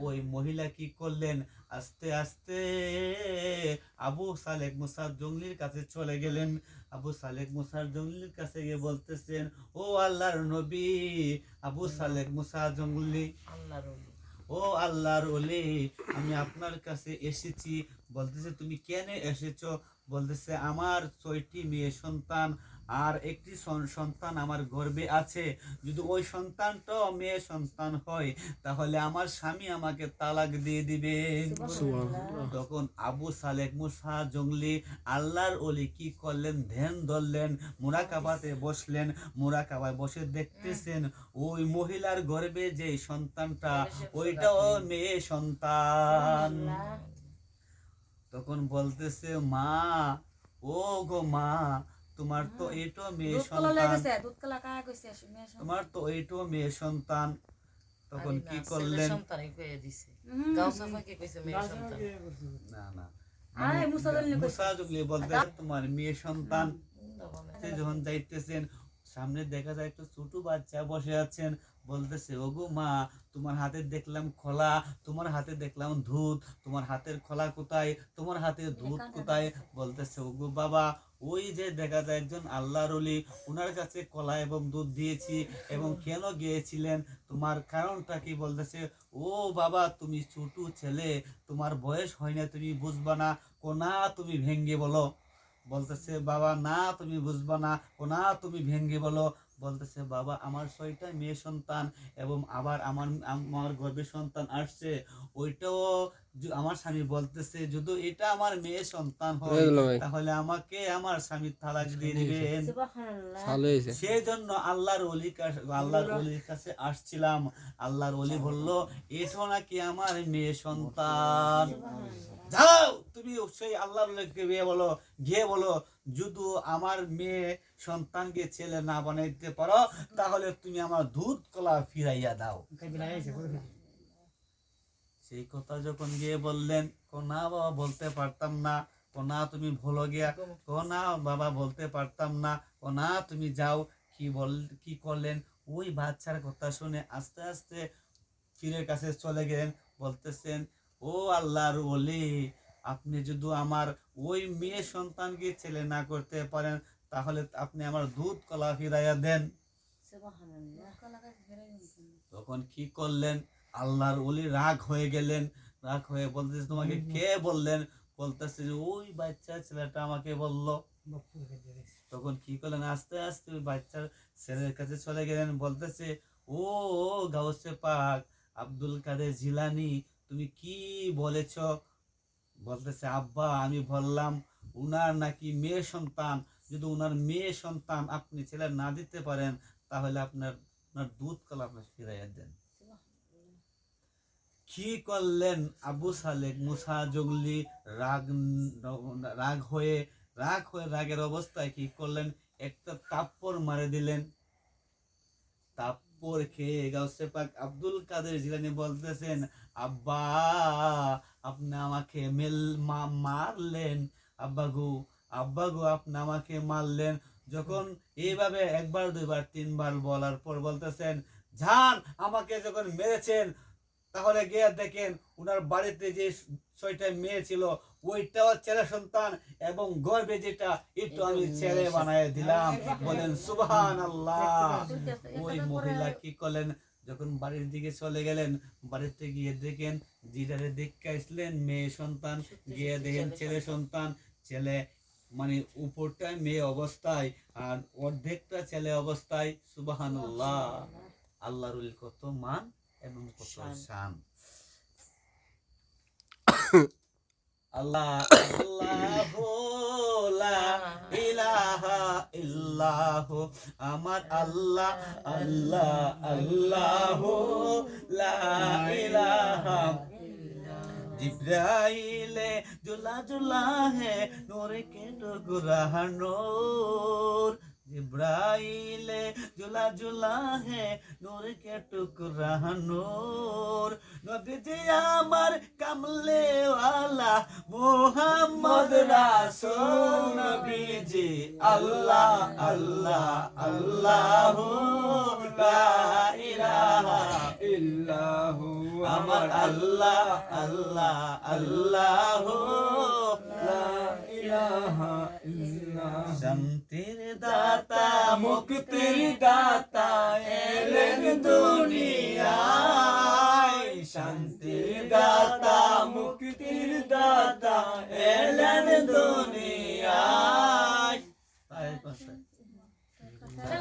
ওই মহিলা কি করলেন, আস্তে আস্তে আবু সালেক মুসা জঙ্গলির কাছে চলে গেলেন। আবু সালেক মুসা জঙ্গলির কাছে গিয়ে বলতেছেন, ও আল্লাহর নবী আবু সালেক মুসা জঙ্গলি, ও আল্লাহর ওলি, আমি আপনার কাছে এসেছি। বলতেছে তুমি কেন এসেছো? বলতেছে আমার 6টি মেয়ে সন্তান আর একটি সন্তান আমার গর্ভে আছে। যদি ওই সন্তানটাও মেয়ে সন্তান হয় তাহলে আমার স্বামী আমাকে তালাক দিয়ে দিবে। তখন আবু সালেক মুসা জঙ্গলি আল্লাহর ওলি কি করলেন, ধ্যান ধরলেন, মুরাকাবাতে বসলেন। মুরাকাবায় বসে দেখতেছেন ওই মহিলার গর্ভে যে সন্তানটা ওইটাও মেয়ে সন্তান। তখন বলতেছে মা, ও গো মা, তোমার তো এইটো মেয়ে সন্তান, তোমার তো এইটো মেয়ে সন্তান। তখন কি করলেন, না না মুসা জঙ্গলি বলতেছে তোমার মেয়ে সন্তান। যখন যাইতেছেন সামনে দেখা যায় একটা ছোট বাচ্চা বসে আছেন। বলতেছে ওগো মা, তোমার হাতে দেখলাম খোলা, তোমার হাতে দেখলাম দুধ, তোমার হাতের খোলা কোথায়, তোমার হাতে দুধ কোথায়? বলতেছে ওগো বাবা, ওই যে দেখা যায় একজন আল্লাহর ওলি, ওনার কাছে কলা এবং দুধ দিয়েছি। এবং কেন গিয়েছিলেন, তোমার কারণটা কি? বলতেছে ও বাবা, তুমি ছোট ছেলে, তোমার বয়স হয় না, তুমি বুঝবা না, কোনা তুমি ভেঙ্গে বলো। বলতেছে বাবা না তুমি বুঝবা না, ও না তুমি ভেঙ্গে বলো। বলতেছে বাবা আমার 6টা মেয়ে সন্তান এবং আবার আমার গর্ভে সন্তান আসছে, ওইটাও আমার স্বামী বলতেছে যদি এটা আমার মেয়ে সন্তান হয় তাহলে আমাকে আমার স্বামী তালাক দিয়ে দিবেন। সেই জন্য আল্লাহর ওলির কাছে আসছিলাম। আল্লাহর ওলি বলল এটাও নাকি আমার মেয়ে সন্তান। যাও তুমি সেই আল্লাহর ওলিকে গিয়ে বলো যদি আমার মেয়ে সন্তানকে ছেলে না বানাইতে পারো তাহলে তুমি আমার দুধ কলা ফিরাইয়া দাও। সেই কথা যখন গিয়ে বললেন, না বাবা বলতে পারতাম না, না তুমি ভুলো গিয়া, না বাবা বলতে পারতাম না, না তুমি যাও। কি করলেন, ওই বাচ্চার কথা শুনে আস্তে আস্তে পীরের কাছে চলে গেলেন। বলতেছেন ও আল্লাহর ওলি, আপনি যদি আমার ওই মেয়ে সন্তানকে ছেলে না করতে পারেন তাহলে আপনি আমার দুধ কলা ফিরাইয়া দেন। তখন কি করলেন, আল্লাহর ওলি রাগ হয়ে গেলেন। রাগ হয়ে বলতেছে তোমাকে কে বললেন? বলতেছে যে ওই বাচ্চা ছেলেটা আমাকে বলল। তখন কি করলেন, আস্তে আস্তে ওই বাচ্চার ছেলের কাছে চলে গেলেন। বলতেছে ও গাউসে পাক আব্দুল কাদের জিলানি, তুমি কি বলেছ? বলতেছে আব্বা আমি বললাম উনার নাকি মেয়ে সন্তান, যদি উনার মেয়ে সন্তান আপনি ছেলে না দিতে পারেন তাহলে আপনার দুধ কলা আপনি ফিরাইয়া দেন। কি করলেন আবু সালেক মুসা জঙ্গলি রাগ হয়ে রাগের অবস্থায় কি করলেন, একটা তাপ্পর মারে দিলেন। তাপ্পর খেয়ে গাউসে পাক আব্দুল কাদের জিলানী বলতেছেন আব্বা আপনি আমাকে মারলেন, আব্বাগু আপনি আমাকে মারলেন। যখন এইভাবে 1বার 2বার 3বার বলার পর বলতেছেন জান আমাকে যখন মেরেছেন তাহলে গিয়ে দেখেন উনার বাড়িতে যে 6টা মেয়ে ছিল ওইটাও ছেলে সন্তান এবং গর্ভে যেটা একটু আমি ছেলে বানায় দিলাম। বলেন সুবহানাল্লাহ। ওই মহিলা কি করলেন, যখন বাড়ির দিকে চলে গেলেন, বাড়িতে গিয়ে দেখেন যেটারে দেখে আসলেন মেয়ে সন্তান, গিয়ে দেখেন ছেলে সন্তান। ছেলে মানে উপরটা মেয়ে অবস্থায় আর অর্ধেকটা ছেলে অবস্থায়। সুবহানাল্লাহ। আল্লাহর কত মান এবং কত শান। আল্লাহ আল্লাহু লা ইলাহা ইল্লাহু, আমার আল্লাহ আল্লাহ আল্লাহু লা ইলাহা। জিব্রাইলে জুলা জুলা হে নূর के टुकड़ा नूर, जिब्राइले जुला जुला है नूर के टुकड़ा नूर। नबीजी আমার কামলে ওয়ালা মুহাম্মদ রাসূল, নবীজি আল্লাহ আল্লাহ আল্লাহু লা ইলাহা ইল্লাহু। আমার আল্লাহ আল্লাহ আল্লাহ লা ইলাহা ইল্লাল্লাহ। শান্তির দাতা মুক্তির দাতা এলেন দুনিয়ায়, শান্তির দাতা মুক্তির দাতা এলেন দুনিয়ায়।